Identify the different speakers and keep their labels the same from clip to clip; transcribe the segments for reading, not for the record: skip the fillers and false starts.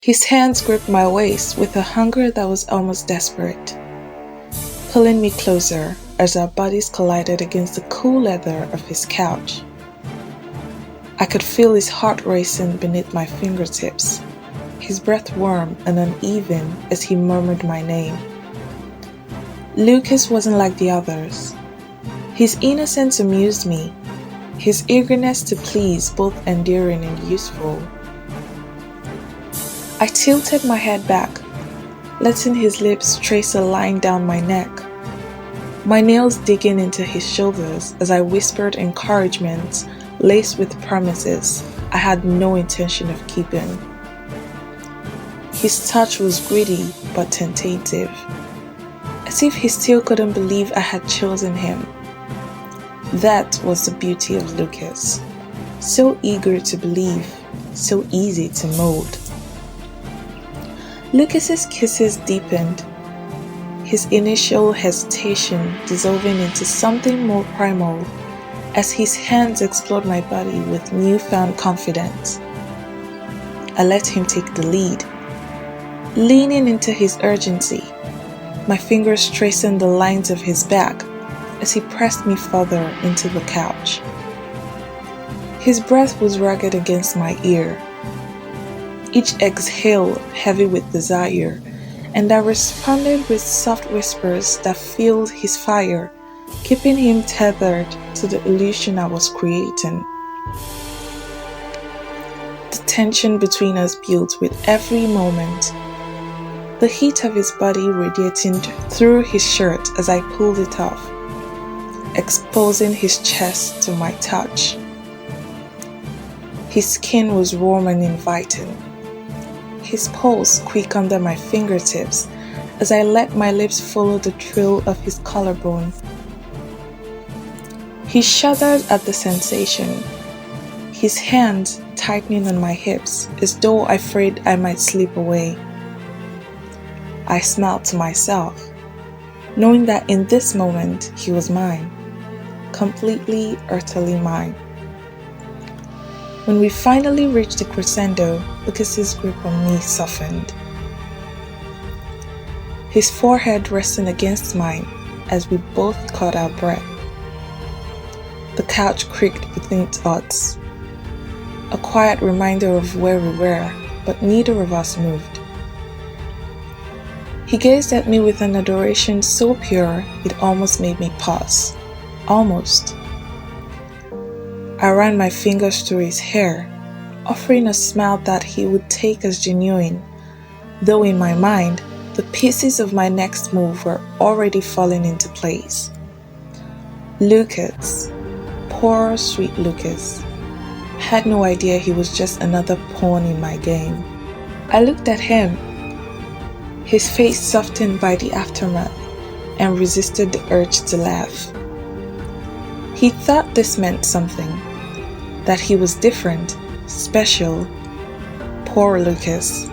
Speaker 1: His hands gripped my waist with a hunger that was almost desperate, pulling me closer as our bodies collided against the cool leather of his couch. I could feel his heart racing beneath my fingertips, his breath warm and uneven as he murmured my name. Lucas wasn't like the others. His innocence amused me, his eagerness to please both endearing and useful. I tilted my head back, letting his lips trace a line down my neck, my nails digging into his shoulders as I whispered encouragement laced with promises I had no intention of keeping. His touch was greedy but tentative, as if he still couldn't believe I had chosen him. That was the beauty of Lucas, so eager to believe, so easy to mold. Lucas's kisses deepened, his initial hesitation dissolving into something more primal as his hands explored my body with newfound confidence. I let him take the lead, leaning into his urgency, my fingers tracing the lines of his back as he pressed me further into the couch. His breath was ragged against my ear, each exhale heavy with desire, and I responded with soft whispers that fueled his fire, keeping him tethered to the illusion I was creating. The tension between us built with every moment, the heat of his body radiating through his shirt as I pulled it off, exposing his chest to my touch. His skin was warm and inviting, his pulse quick under my fingertips as I let my lips follow the trail of his collarbone. He shuddered at the sensation, his hands tightening on my hips as though afraid I might slip away. I smiled to myself, knowing that in this moment he was mine, completely, utterly mine. When we finally reached the crescendo, Lucas's grip on me softened, his forehead resting against mine as we both caught our breath. The couch creaked beneath us, a quiet reminder of where we were, but neither of us moved. He gazed at me with an adoration so pure it almost made me pause. Almost. I ran my fingers through his hair, offering a smile that he would take as genuine, though in my mind, the pieces of my next move were already falling into place. Lucas, poor sweet Lucas, had no idea he was just another pawn in my game. I looked at him, his face softened by the aftermath, and resisted the urge to laugh. He thought this meant something, that he was different, special. Poor Lucas.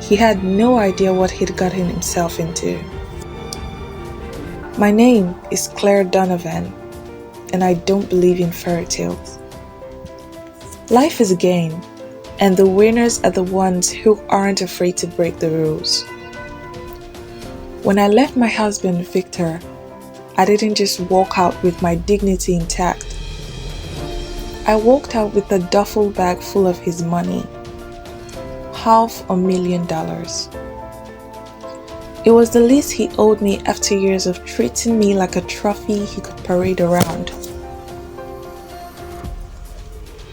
Speaker 1: He had no idea what he'd gotten himself into. My name is Claire Donovan, and I don't believe in fairy tales. Life is a game, and the winners are the ones who aren't afraid to break the rules. When I left my husband, Victor, I didn't just walk out with my dignity intact. I walked out with a duffel bag full of his money, $500,000. It was the least he owed me after years of treating me like a trophy he could parade around.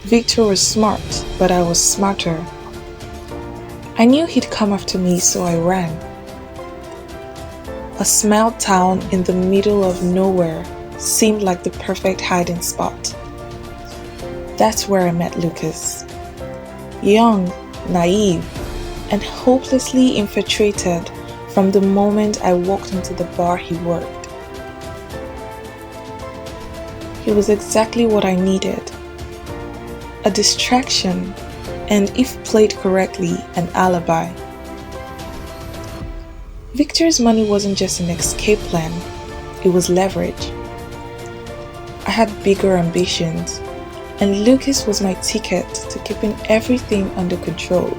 Speaker 1: Victor was smart, but I was smarter. I knew he'd come after me, so I ran. A small town in the middle of nowhere seemed like the perfect hiding spot. That's where I met Lucas. Young, naive, and hopelessly infatuated from the moment I walked into the bar he worked. He was exactly what I needed. A distraction, and if played correctly, an alibi. Victor's money wasn't just an escape plan, it was leverage. I had bigger ambitions, and Lucas was my ticket to keeping everything under control.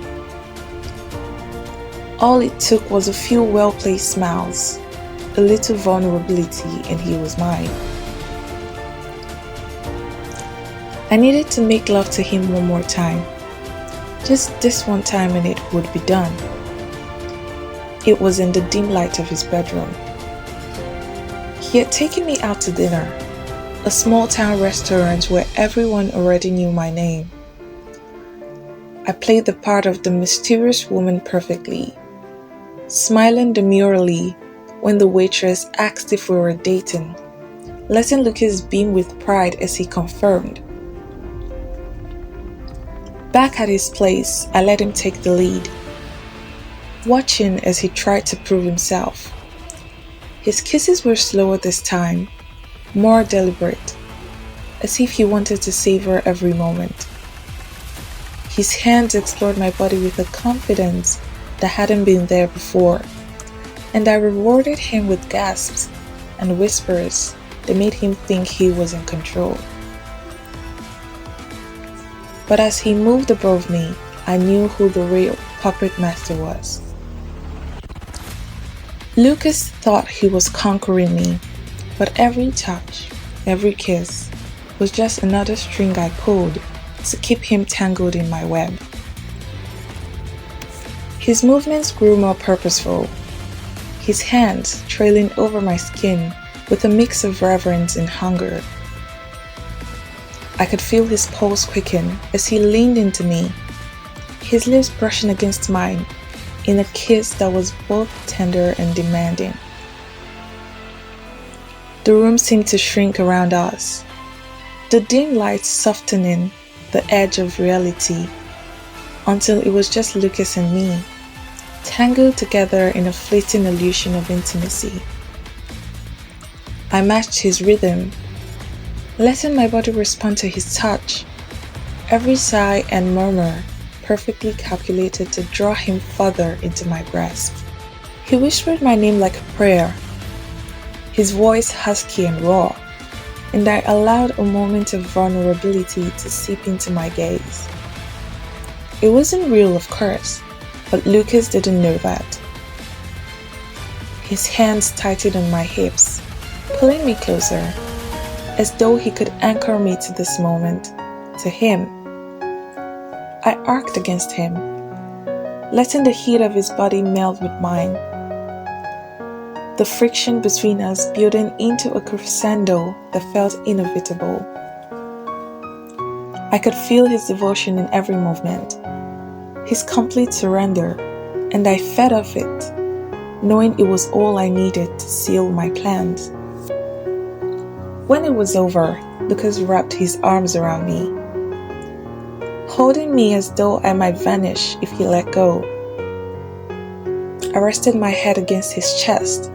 Speaker 1: All it took was a few well-placed smiles, a little vulnerability, and he was mine. I needed to make love to him one more time. Just this one time and it would be done. It was in the dim light of his bedroom. He had taken me out to dinner, a small town restaurant where everyone already knew my name. I played the part of the mysterious woman perfectly, smiling demurely when the waitress asked if we were dating, letting Lucas beam with pride as he confirmed. Back at his place, I let him take the lead, watching as he tried to prove himself. His kisses were slower this time, more deliberate, as if he wanted to savor every moment. His hands explored my body with a confidence that hadn't been there before, and I rewarded him with gasps and whispers that made him think he was in control. But as he moved above me, I knew who the real puppet master was. Lucas thought he was conquering me, but every touch, every kiss, was just another string I pulled to keep him tangled in my web. His movements grew more purposeful, his hands trailing over my skin with a mix of reverence and hunger. I could feel his pulse quicken as he leaned into me, his lips brushing against mine in a kiss that was both tender and demanding. The room seemed to shrink around us, the dim lights softening the edge of reality until it was just Lucas and me, tangled together in a fleeting illusion of intimacy. I matched his rhythm, letting my body respond to his touch, every sigh and murmur perfectly calculated to draw him further into my grasp. He whispered my name like a prayer, his voice husky and raw, and I allowed a moment of vulnerability to seep into my gaze. It wasn't real, of course, but Lucas didn't know that. His hands tightened on my hips, pulling me closer, as though he could anchor me to this moment, to him. I arced against him, letting the heat of his body melt with mine, the friction between us building into a crescendo that felt inevitable. I could feel his devotion in every movement, his complete surrender, and I fed off it, knowing it was all I needed to seal my plans. When it was over, Lucas wrapped his arms around me, holding me as though I might vanish if he let go. I rested my head against his chest,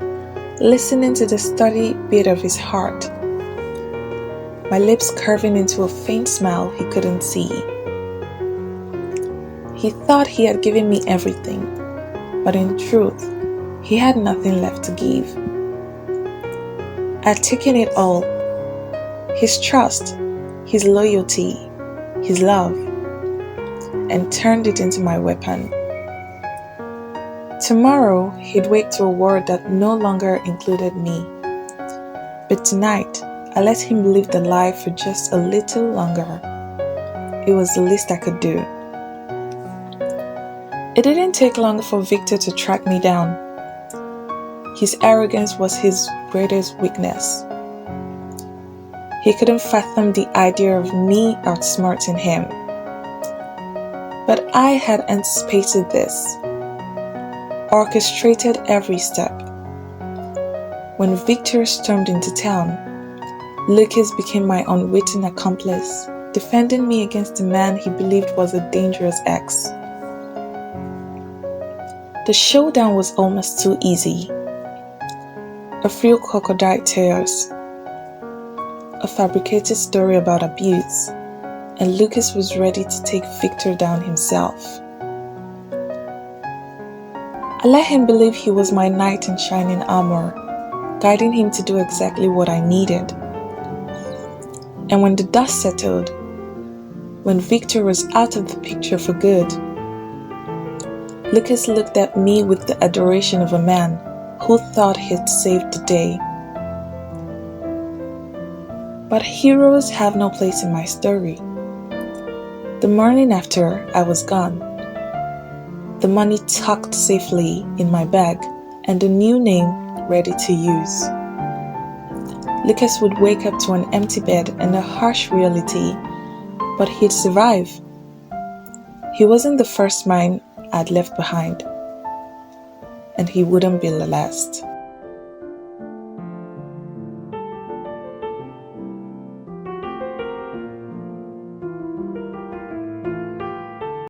Speaker 1: listening to the steady beat of his heart, my lips curving into a faint smile he couldn't see. He thought he had given me everything, but in truth, he had nothing left to give. I'd taken it all, his trust, his loyalty, his love, and turned it into my weapon. Tomorrow, he'd wake to a world that no longer included me. But tonight, I let him live the life for just a little longer. It was the least I could do. It didn't take long for Victor to track me down. His arrogance was his greatest weakness. He couldn't fathom the idea of me outsmarting him. But I had anticipated this, orchestrated every step. When Victor stormed into town, Lucas became my unwitting accomplice, defending me against a man he believed was a dangerous ex. The showdown was almost too easy. A few crocodile tears, a fabricated story about abuse, and Lucas was ready to take Victor down himself. I let him believe he was my knight in shining armor, guiding him to do exactly what I needed. And when the dust settled, when Victor was out of the picture for good, Lucas looked at me with the adoration of a man who thought he'd saved the day. But heroes have no place in my story. The morning after I was gone, the money tucked safely in my bag, and a new name ready to use. Lucas would wake up to an empty bed and a harsh reality, but he'd survive. He wasn't the first man I'd left behind, and he wouldn't be the last.